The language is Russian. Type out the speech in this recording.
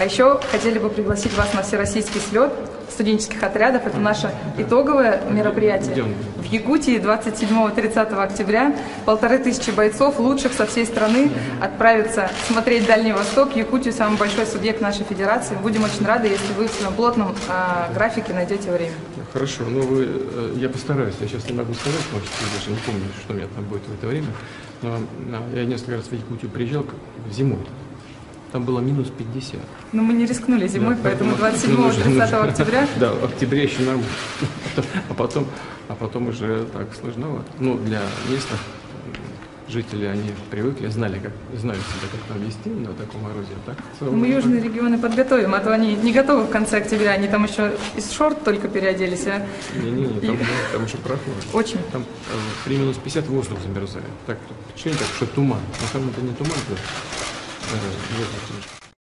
А еще хотели бы пригласить вас на всероссийский слет студенческих отрядов. Это наше итоговое мероприятие. В Якутии 27-30 октября 1500 бойцов, лучших со всей страны, отправятся смотреть Дальний Восток. Якутию — самый большой субъект нашей федерации. Будем очень рады, если вы в своем плотном графике найдете время. Хорошо, я постараюсь. Я сейчас не могу сказать, может, я даже не помню, что у меня там будет в это время. Но я несколько раз в Якутию приезжал зимой. Там было минус 50. Но мы не рискнули зимой, да, поэтому 27-30 октября. Да, в октябре еще нормально. А потом уже так сложновато. Ну, для местных жителей они привыкли, знают себя, как там вести на таком морозе. Так, мы южные регионы подготовим, а то они не готовы в конце октября, они там еще из шорт только переоделись. Там еще прохладно. Очень. Там при минус 50 воздух замерзает. Так, ощущение, что туман. На самом деле не туман, воздух.